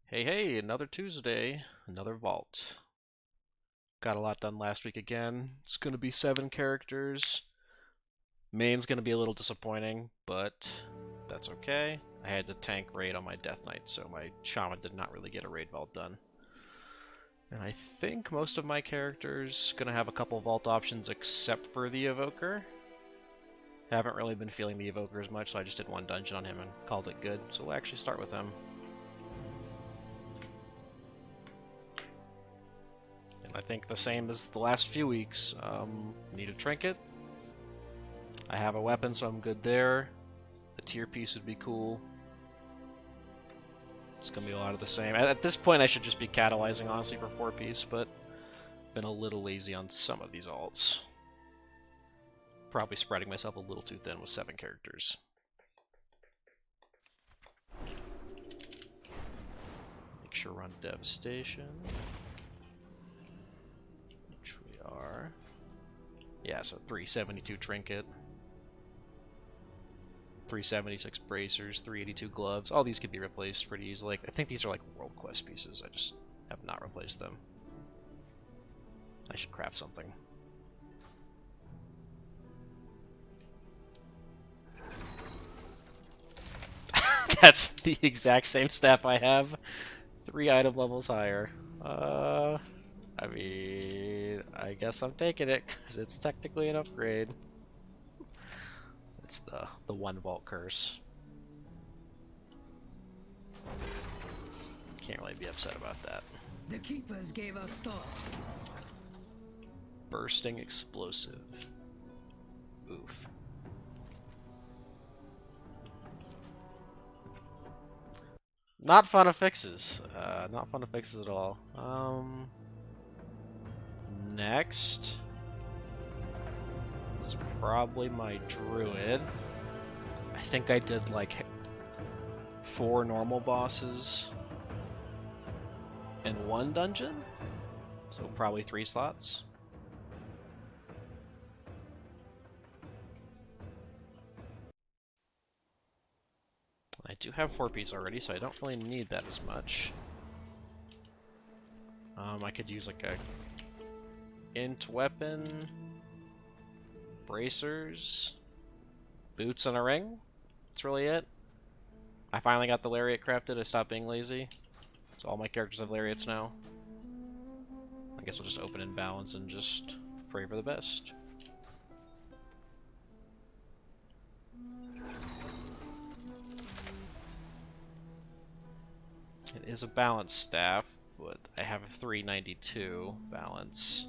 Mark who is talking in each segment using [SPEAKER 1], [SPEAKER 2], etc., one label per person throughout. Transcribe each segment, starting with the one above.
[SPEAKER 1] Hey, hey, another Tuesday, another vault. Got a lot done last week again. It's going to be 7 characters. Main's going to be a little disappointing, but that's okay. I had to tank raid on my Death Knight, so my Shaman did not really get a raid vault done. And I think most of my characters going to have a couple vault options except for the Evoker. Haven't really been feeling the Evoker as much, so I just did one dungeon on him and called it good. So we'll actually start with him. I think the same as the last few weeks. Need a trinket. I have a weapon, so I'm good there. A tier piece would be cool. It's gonna be a lot of the same. At this point, I should just be catalyzing, honestly, for 4-piece, but been a little lazy on some of these alts. Probably spreading myself a little too thin with 7 characters. Make sure we're on Devastation. Yeah, so 372 trinket, 376 bracers, 382 gloves. All these could be replaced pretty easily. I think these are like world quest pieces. I just have not replaced them. I should craft something. That's the exact same staff I have. 3 item levels higher. I mean, I guess I'm taking it because it's technically an upgrade. It's the 1 vault curse. Can't really be upset about that.
[SPEAKER 2] The keepers gave us thought.
[SPEAKER 1] Bursting explosive. Oof. Not fun of fixes. Not fun of fixes at all. Next is probably my druid. I think I did like 4 normal bosses in 1 dungeon, so probably 3 slots. I do have 4-piece already, so I don't really need that as much. I could use like a int weapon, bracers, boots, and a ring. That's really it. I finally got the lariat crafted. I stopped being lazy. So all my characters have lariats now. I guess we'll just open in balance and just pray for the best. It is a balance staff, but I have a 392 balance.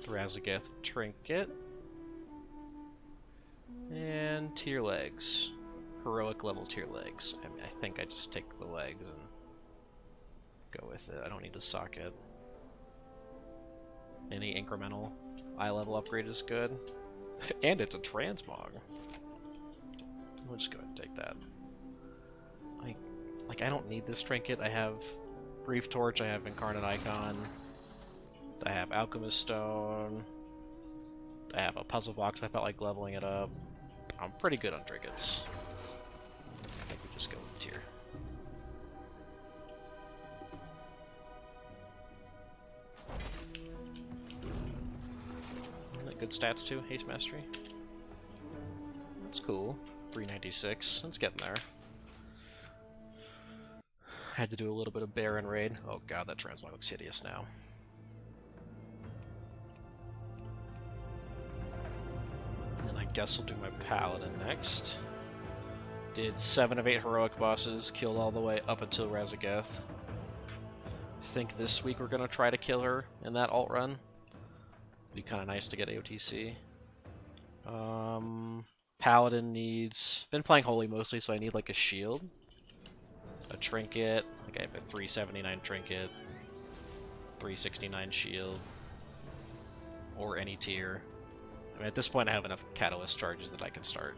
[SPEAKER 1] Razageth trinket. And tier legs. Heroic level tier legs. I mean, I think I just take the legs and go with it. I don't need a socket. Any incremental eye level upgrade is good. And it's a transmog. We'll just go ahead and take that. Like I don't need this trinket. I have Grief Torch, I have Incarnate Icon, I have Alchemist Stone, I have a puzzle box. I felt like leveling it up. I'm pretty good on trinkets. I think we just go with tier. Good stats too, Haste Mastery. That's cool. 396. It's getting there. Had to do a little bit of Baron raid. Oh god, that transmog looks hideous now. And I guess we'll do my Paladin next. Did 7 of 8 heroic bosses, killed all the way up until Razageth. I think this week we're gonna try to kill her in that alt run. Be kind of nice to get AOTC. Paladin needs... Been playing Holy mostly, so I need like a shield. A trinket. Like I have a 379 trinket. 369 shield. Or any tier. I mean, at this point I have enough catalyst charges that I can start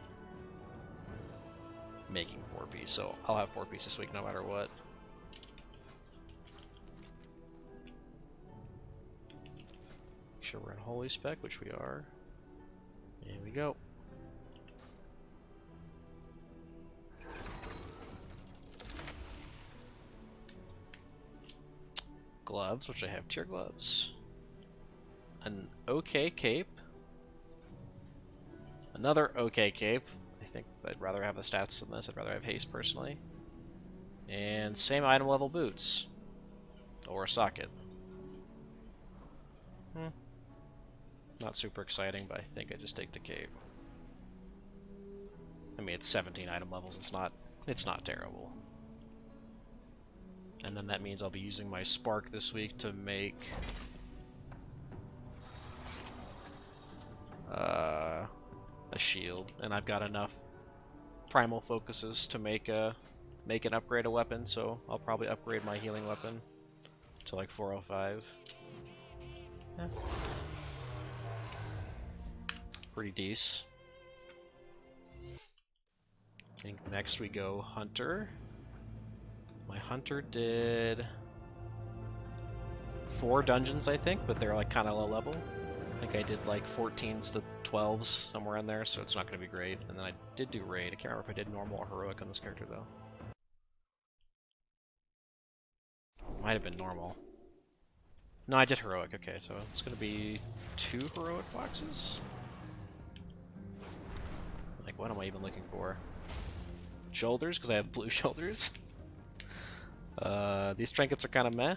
[SPEAKER 1] making 4-piece, so I'll have 4-piece this week no matter what. Make sure we're in Holy Spec, which we are. Here we go. gloves, which I have tier gloves. An okay cape. Another okay cape. I think I'd rather have the stats than this. I'd rather have haste personally. And same item level boots. Or a socket. Not super exciting, but I think I just take the cape. I mean, it's 17 item levels. It's not terrible. And then that means I'll be using my spark this week to make a shield, and I've got enough primal focuses to make an upgrade a weapon, so I'll probably upgrade my healing weapon to like 405. Yeah. Pretty decent. I think next we go Hunter. My Hunter did 4 dungeons, I think, but they're like kind of low level. I think I did like 14s to 12s, somewhere in there, so it's not going to be great. And then I did do Raid. I can't remember if I did normal or heroic on this character, though. Might have been normal. No, I did heroic. Okay, so it's going to be 2 heroic boxes? Like, what am I even looking for? Shoulders, because I have blue shoulders. These trinkets are kind of meh.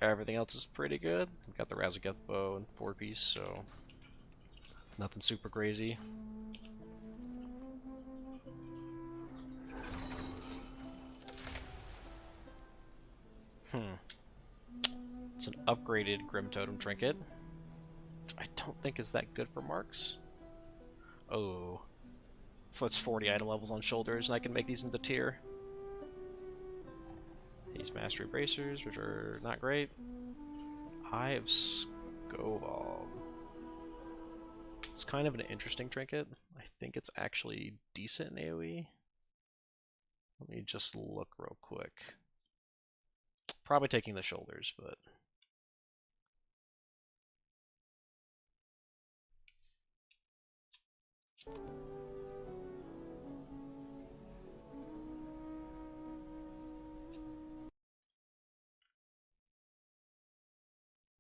[SPEAKER 1] Everything else is pretty good. We've got the Razageth bow and 4-piece, so nothing super crazy. It's an upgraded Grim Totem trinket, which I don't think is that good for marks. Oh. It's 40 item levels on shoulders, and I can make these into tier. These Mastery Bracers, which are not great. Eye of Scovald. It's kind of an interesting trinket. I think it's actually decent in AoE. Let me just look real quick. Probably taking the shoulders, but...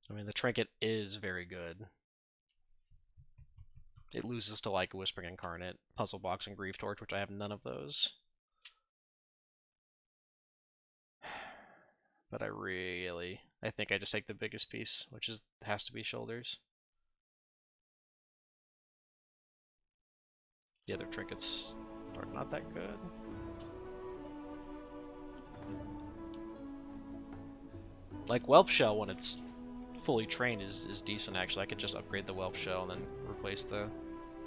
[SPEAKER 1] I mean, the trinket is very good. It loses to like Whispering Incarnate, Puzzle Box, and Grief Torch, which I have none of those. But I think I just take the biggest piece, which has to be shoulders. The other trinkets are not that good. Like Whelp Shell, when it's fully trained, is decent actually. I could just upgrade the Whelp Shell and then replace the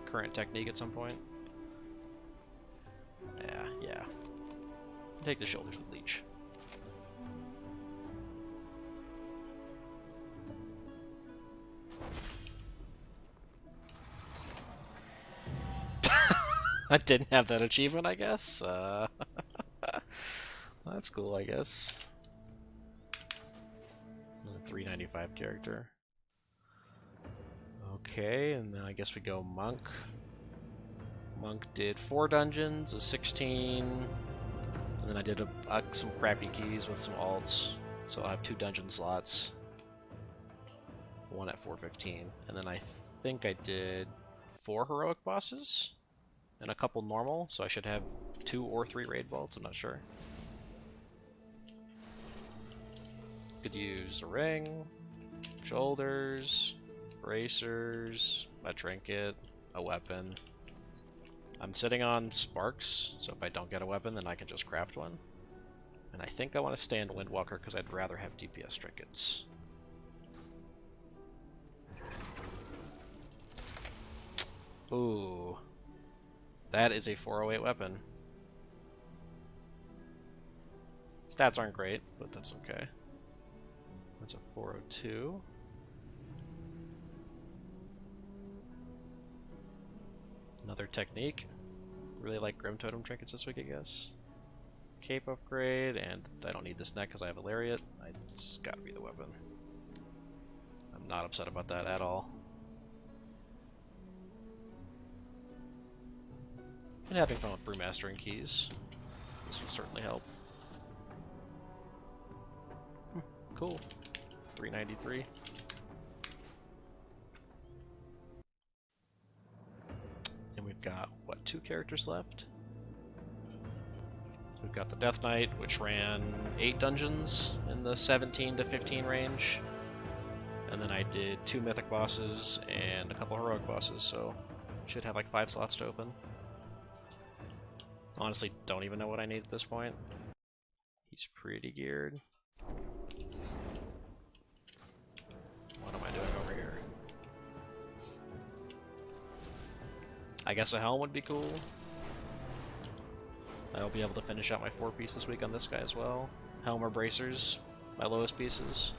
[SPEAKER 1] current technique at some point. Yeah. Take the shoulders with Leech. I didn't have that achievement, I guess. That's cool, I guess. 395 character. Okay, and then I guess we go Monk. Monk did 4 dungeons, a 16, and then I did some crappy keys with some alts, so I'll have 2 dungeon slots. One at 415, and then I think I did 4 heroic bosses and a couple normal, so I should have 2 or 3 raid vaults, I'm not sure. Could use a ring, shoulders, bracers, a trinket, a weapon. I'm sitting on sparks, so if I don't get a weapon, then I can just craft one. And I think I want to stay in Windwalker because I'd rather have DPS trinkets. Ooh. That is a 408 weapon. Stats aren't great, but that's okay. That's a 402. Another technique. Really like Grim Totem trinkets this week, I guess. Cape upgrade, and I don't need this neck because I have a lariat. It's gotta be the weapon. I'm not upset about that at all. And having fun with brewmastering keys. This will certainly help. Cool. 393. And we've got, what, 2 characters left? We've got the Death Knight, which ran 8 dungeons in the 17 to 15 range. And then I did 2 mythic bosses and a couple heroic bosses, so should have like 5 slots to open. Honestly, don't even know what I need at this point. He's pretty geared. What am I doing over here? I guess a helm would be cool. I'll be able to finish out my 4-piece this week on this guy as well. Helm or bracers, my lowest pieces.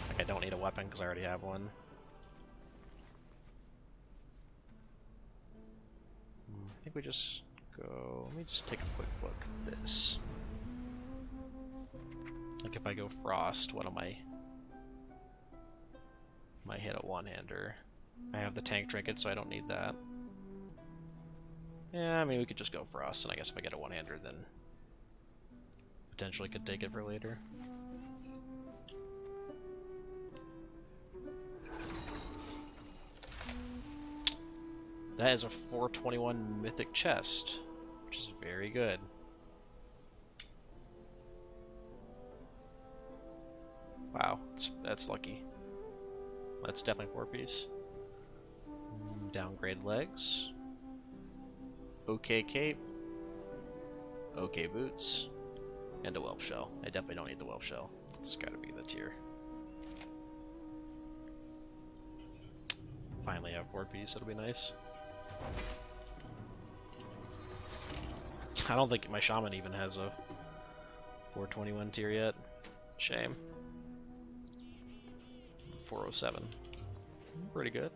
[SPEAKER 1] Like, I don't need a weapon because I already have one. I think we just go... Let me just take a quick look at this. Like, if I go Frost, what am I... Might hit a one-hander. I have the tank trinket, so I don't need that. Yeah, I mean, we could just go Frost, and I guess if I get a one-hander, then potentially could take it for later. That is a 421 mythic chest, which is very good. Wow, that's lucky. That's definitely 4-piece. Downgrade legs. Okay cape. Okay boots. And a whelp shell. I definitely don't need the whelp shell. It's gotta be the tier. Finally have 4-piece, it'll be nice. I don't think my shaman even has a 421 tier yet. Shame. 407. Pretty good.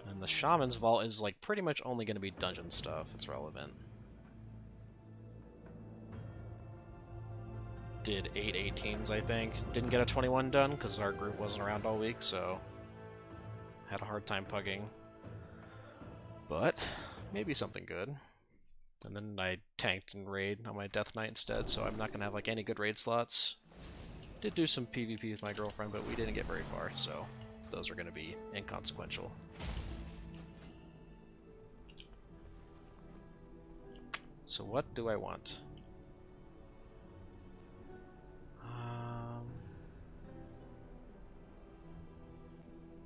[SPEAKER 1] And the shaman's vault is like pretty much only going to be dungeon stuff that's relevant. Did 8 18s, I think. Didn't get a 21 done because our group wasn't around all week, so had a hard time pugging. But maybe something good. And then I tanked and raid on my Death Knight instead, so I'm not going to have like any good raid slots. Did do some PvP with my girlfriend, but we didn't get very far, so those are going to be inconsequential. So what do I want?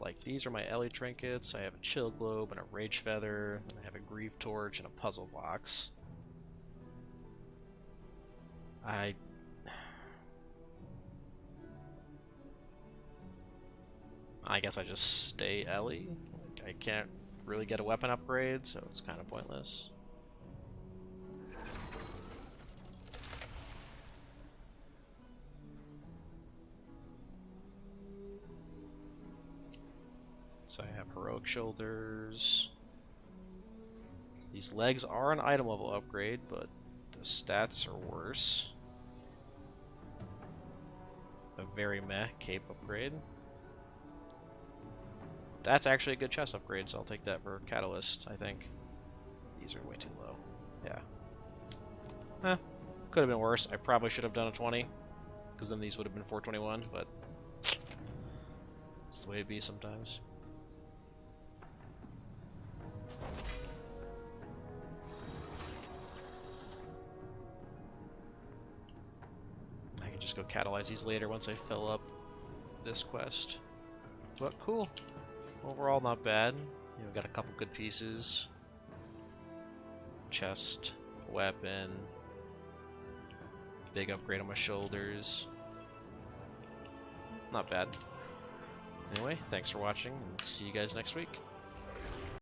[SPEAKER 1] Like, these are my Ellie trinkets. I have a Chill Globe and a Rage Feather, and I have a Grieve Torch and a Puzzle Box. I guess I just stay Ellie. Like, I can't really get a weapon upgrade, so it's kind of pointless. So I have Heroic Shoulders. These legs are an item level upgrade, but the stats are worse. A very meh cape upgrade. That's actually a good chest upgrade, so I'll take that for Catalyst, I think. These are way too low. Yeah. Could have been worse. I probably should have done a 20, because then these would have been 421, but it's the way it be sometimes. I can just go catalyze these later once I fill up this quest. But cool. Overall, not bad. You know, got a couple good pieces. Chest, weapon, big upgrade on my shoulders. Not bad. Anyway, thanks for watching, and see you guys next week.